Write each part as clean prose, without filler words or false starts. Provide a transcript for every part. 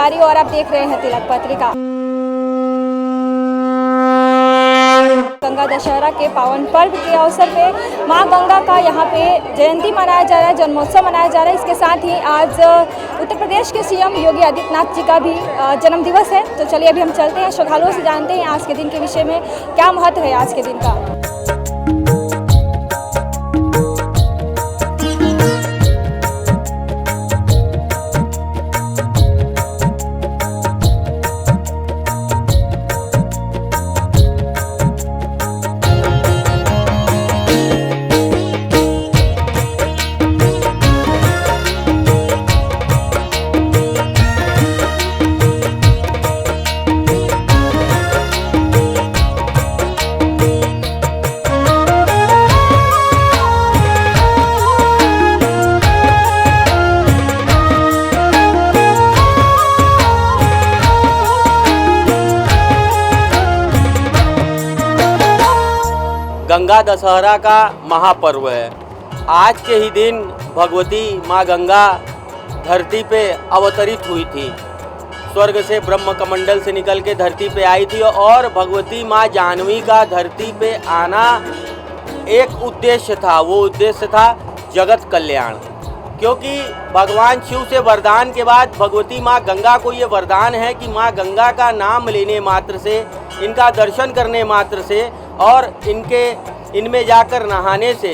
तिवारी और आप देख रहे हैं तिलक पत्रिका। गंगा दशहरा के पावन पर्व के अवसर पे मां गंगा का यहाँ पे जयंती मनाया जा रहा है, जन्मोत्सव मनाया जा रहा है। इसके साथ ही आज उत्तर प्रदेश के सीएम योगी आदित्यनाथ जी का भी जन्मदिवस है। तो चलिए अभी हम चलते हैं, श्रद्धालुओं से जानते हैं आज के दिन के विषय में क्या महत्व है आज के दिन का। गंगा दशहरा का महापर्व है। आज के ही दिन भगवती माँ गंगा धरती पे अवतरित हुई थी। स्वर्ग से ब्रह्म कमंडल से निकल के धरती पे आई थी और भगवती माँ जाह्नवी का धरती पे आना एक उद्देश्य था। वो उद्देश्य था जगत कल्याण, क्योंकि भगवान शिव से वरदान के बाद भगवती माँ गंगा को ये वरदान है कि माँ गंगा का नाम लेने मात्र से, इनका दर्शन करने मात्र से और इनमें जाकर नहाने से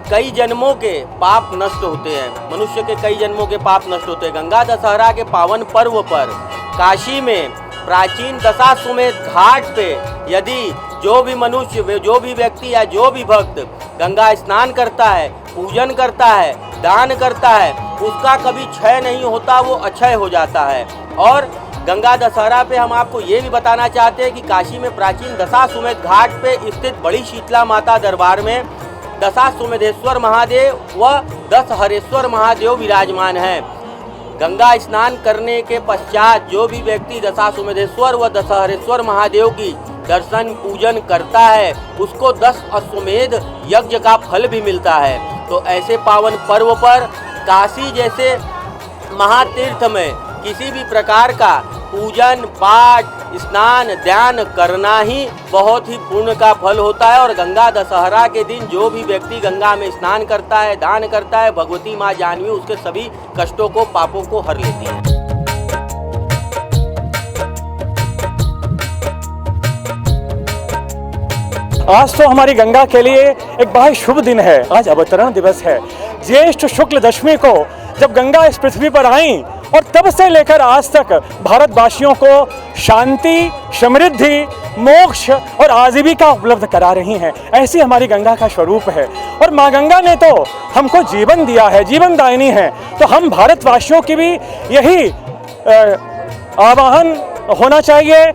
कई जन्मों के पाप नष्ट होते हैं। मनुष्य के कई जन्मों के पाप नष्ट होते हैं। गंगा दशहरा के पावन पर्व पर काशी में प्राचीन दशाश्वमेध घाट पे यदि जो भी मनुष्य, जो भी व्यक्ति या जो भी भक्त गंगा स्नान करता है, पूजन करता है, दान करता है, उसका कभी क्षय नहीं होता, वो अक्षय हो जाता है। और गंगा दशहरा पे हम आपको ये भी बताना चाहते हैं कि काशी में प्राचीन दशाश्वमेध घाट पे स्थित बड़ी शीतला माता दरबार में दशाश्वमेधेश्वर महादेव व 10 हरेश्वर महादेव विराजमान हैं। गंगा स्नान करने के पश्चात जो भी व्यक्ति दशाश्वमेधेश्वर व 10 हरेश्वर महादेव की दर्शन पूजन करता है उसको 10 अश्वमेध यज्ञ का फल भी मिलता है। तो ऐसे पावन पर्व पर काशी जैसे महातीर्थ में किसी भी प्रकार का पूजन पाठ स्नान ध्यान करना ही बहुत ही पुण्य का फल होता है। और गंगा दशहरा के दिन जो भी व्यक्ति गंगा में स्नान करता है, दान करता है, भगवती माँ जाह्नवी उसके सभी कष्टों को, पापों को हर लेती है। आज तो हमारी गंगा के लिए एक बहुत शुभ दिन है। आज अवतरण दिवस है। ज्येष्ठ शुक्ल दशमी को जब गंगा इस पृथ्वी पर आई और तब से लेकर आज तक भारतवासियों को शांति, समृद्धि, मोक्ष और आजीविका उपलब्ध करा रही हैं। ऐसी हमारी गंगा का स्वरूप है। और माँ गंगा ने तो हमको जीवन दिया है, जीवन दायिनी है। तो हम भारतवासियों की भी यही आह्वान होना चाहिए,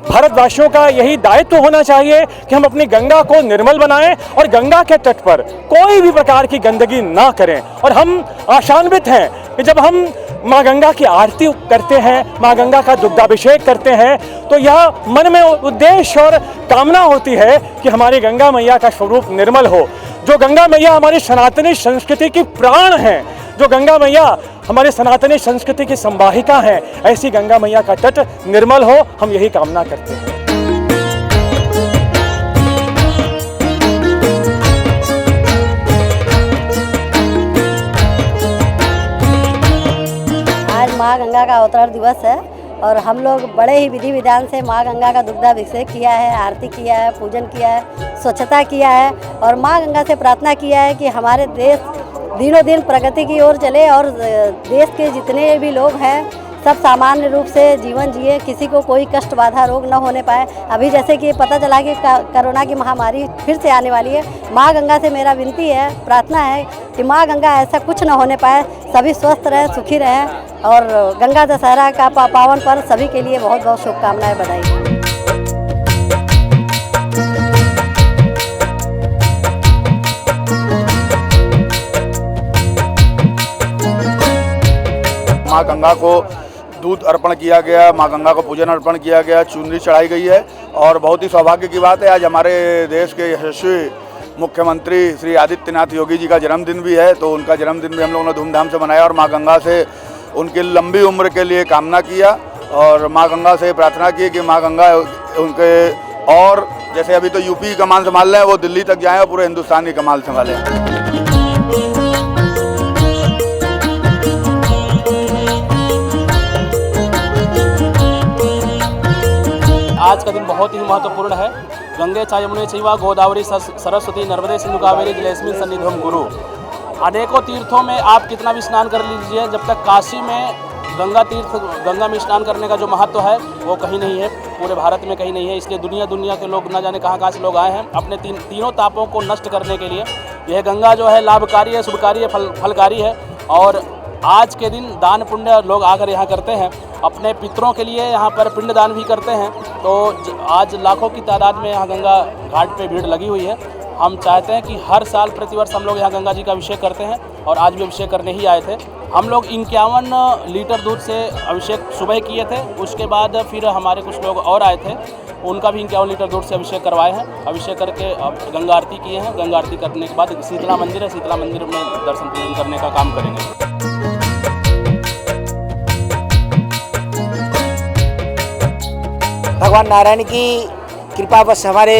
भारतवासियों का यही दायित्व होना चाहिए कि हम अपनी गंगा को निर्मल बनाएं और गंगा के तट पर कोई भी प्रकार की गंदगी ना करें। और हम आशान्वित हैं कि जब हम माँ गंगा की आरती करते हैं, माँ गंगा का दुग्धाभिषेक करते हैं, तो यह मन में उद्देश्य और कामना होती है कि हमारी गंगा मैया का स्वरूप निर्मल हो। जो गंगा मैया हमारी सनातनी संस्कृति की प्राण है, जो गंगा मैया हमारे सनातनी संस्कृति की संवाहिका है, ऐसी गंगा मैया का तट निर्मल हो, हम यही कामना करते हैं। आज माँ गंगा का अवतरण दिवस है और हम लोग बड़े ही विधि विधान से माँ गंगा का दुग्धाभिषेक किया है, आरती किया है, पूजन किया है, स्वच्छता किया है और माँ गंगा से प्रार्थना किया है कि हमारे देश दिनों दिन प्रगति की ओर चले और देश के जितने भी लोग हैं सब सामान्य रूप से जीवन जिए, किसी को कोई कष्ट बाधा रोग न होने पाए। अभी जैसे कि पता चला कि कोरोना की महामारी फिर से आने वाली है, माँ गंगा से मेरा विनती है, प्रार्थना है कि माँ गंगा ऐसा कुछ न होने पाए, सभी स्वस्थ रहें, सुखी रहें। और गंगा दशहरा का पावन पर्व सभी के लिए बहुत बहुत शुभकामनाएं, बधाई। माँ गंगा को दूध अर्पण किया गया, माँ गंगा को पूजन अर्पण किया गया, चुनरी चढ़ाई गई है और बहुत ही सौभाग्य की बात है आज हमारे देश के यशस्वी मुख्यमंत्री श्री आदित्यनाथ योगी जी का जन्मदिन भी है। तो उनका जन्मदिन भी हम लोगों ने धूमधाम से मनाया और माँ गंगा से उनकी लंबी उम्र के लिए कामना किया और माँ गंगा से प्रार्थना की कि माँ गंगा उनके, और जैसे अभी तो यूपी की कमान संभाल रहे हैं, वो दिल्ली तक जाएं और पूरे हिंदुस्तान की कमान संभालें। आज का दिन बहुत ही महत्वपूर्ण है। गंगे च यमुने चैव गोदावरी सरस्वती नर्मदे सिंधु कावेरी जलेस्मिन् सन्निधिं कुरु। अनेकों तीर्थों में आप कितना भी स्नान कर लीजिए, जब तक काशी में गंगा में स्नान करने का जो महत्व है वो कहीं नहीं है, पूरे भारत में कहीं नहीं है। इसलिए दुनिया के लोग न जाने कहाँ से लोग आए हैं अपने तीनों तापों को नष्ट करने के लिए। यह गंगा जो है लाभकारी है, शुभकारी है, फलकारी है। और आज के दिन दान पुण्य लोग आकर यहाँ करते हैं, अपने पितरों के लिए यहाँ पर पिंडदान भी करते हैं। तो आज लाखों की तादाद में यहाँ गंगा घाट पे भीड़ लगी हुई है। हम चाहते हैं कि हर साल प्रतिवर्ष हम लोग यहाँ गंगा जी का अभिषेक करते हैं और आज भी अभिषेक करने ही आए थे। हम लोग 51 लीटर दूध से अभिषेक सुबह किए थे, उसके बाद फिर हमारे कुछ लोग और आए थे, उनका भी 51 लीटर दूध से अभिषेक करवाए हैं। अभिषेक करके अब गंगा आरती किए हैं। गंगा आरती करने के बाद शीतला मंदिर है, शीतला मंदिर में दर्शन पूजन करने का काम करेंगे। भगवान नारायण की कृपावश हमारे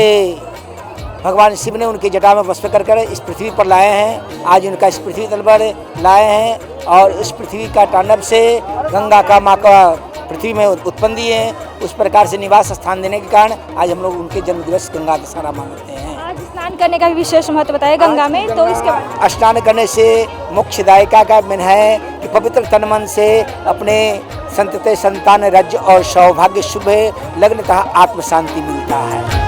भगवान शिव ने उनकी जटा में वस्त्र कर इस पृथ्वी पर लाए हैं। आज उनका इस पृथ्वी तल पर लाए हैं और इस पृथ्वी का तांडव से गंगा का माँ का पृथ्वी में उत्पन्न दिए हैं। उस प्रकार से निवास स्थान देने के कारण आज हम लोग उनके जन्म दिवस गंगा दशहरा मानते हैं। आज स्नान करने का भी विशेष महत्व बताया गंगा में, तो इसके स्नान करने से मोक्षदायिका का मन है कि पवित्र तन मन से अपने संतति संतान राज्य और सौभाग्य शुभ लग्नतः आत्म शांति मिलता है।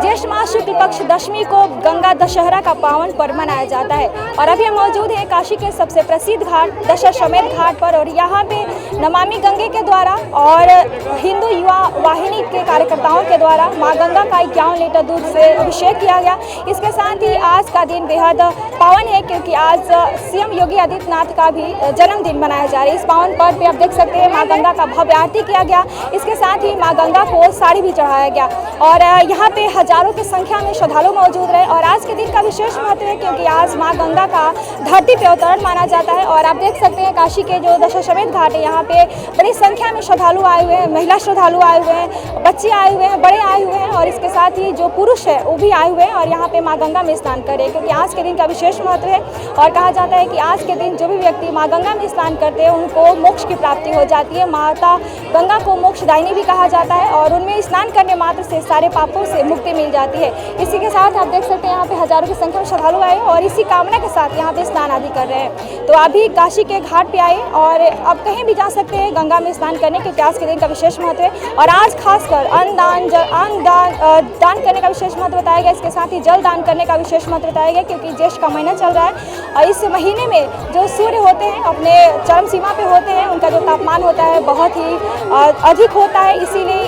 ज्येष्ठ मास शुक्ल पक्ष दशमी को गंगा दशहरा का पावन पर्व मनाया जाता है और अभी हम मौजूद हैं काशी के सबसे प्रसिद्ध घाट दशाश्वमेध घाट पर। और यहाँ पे नमामि गंगे के द्वारा और हिंदू युवा वाहिनी के कार्यकर्ताओं के द्वारा माँ गंगा का 51 लीटर दूध से अभिषेक किया गया। इसके साथ ही आज का दिन बेहद पावन है क्योंकि आज सीएम योगी आदित्यनाथ का भी जन्मदिन मनाया जा रहा है। इस पावन पर्व पे आप देख सकते हैं माँ गंगा का भव्य आरती किया गया। इसके साथ ही माँ गंगा को साड़ी भी चढ़ाया गया और यहाँ पे हजारों की संख्या में श्रद्धालु मौजूद रहे। और आज के दिन का विशेष महत्व है क्योंकि आज माँ गंगा का धरती पे अवतरण माना जाता है। और आप देख सकते हैं काशी के जो दशाश्वमेध घाट है, यहाँ पे बड़ी संख्या में श्रद्धालु आए हुए हैं, महिला श्रद्धालु आए हुए हैं, बच्चे आए हुए हैं, बड़े आए हुए हैं और इसके साथ ही जो पुरुष है वो भी आए हुए हैं और यहाँ पे माँ गंगा में स्नान करें क्योंकि आज के दिन का विशेष महत्व है। और कहा जाता है कि आज के दिन जो भी व्यक्ति माँ गंगा में स्नान करते हैं उनको मोक्ष की प्राप्ति हो जाती है। माता गंगा को मोक्षदायिनी भी कहा जाता है और उनमें स्नान करने मात्र से सारे पापों से मुक्ति मिल जाती है। इसी के साथ आप देख सकते हैं यहाँ पे हजारों की संख्या में श्रद्धालु आए और इसी कामना के साथ यहाँ पे स्नान आदि कर रहे हैं। तो अभी काशी के घाट पे आए और अब कहीं भी जा सकते हैं गंगा में स्नान करने क्योंकि आज के दिन का विशेष महत्व है। और आज खासकर दान करने का विशेष महत्व बताया गया। इसके साथ ही जल दान करने का विशेष महत्व बताया गया क्योंकि ज्येष्ठ का महीना चल रहा है और इस महीने में जो सूर्य होते हैं अपने चरम सीमा पे होते हैं, उनका जो तापमान होता है बहुत ही अधिक होता है, इसीलिए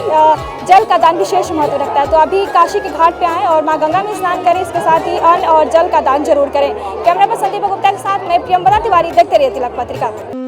जल का दान विशेष महत्व रखता है। तो अभी काशी के घाट पे आएँ और माँ गंगा में स्नान करें, इसके साथ ही अन्न और जल का दान जरूर करें। कैमरा पर्सन संदीप गुप्ता के साथ मैं प्रियंवदा तिवारी, देखते रहिए तिलक पत्रिका।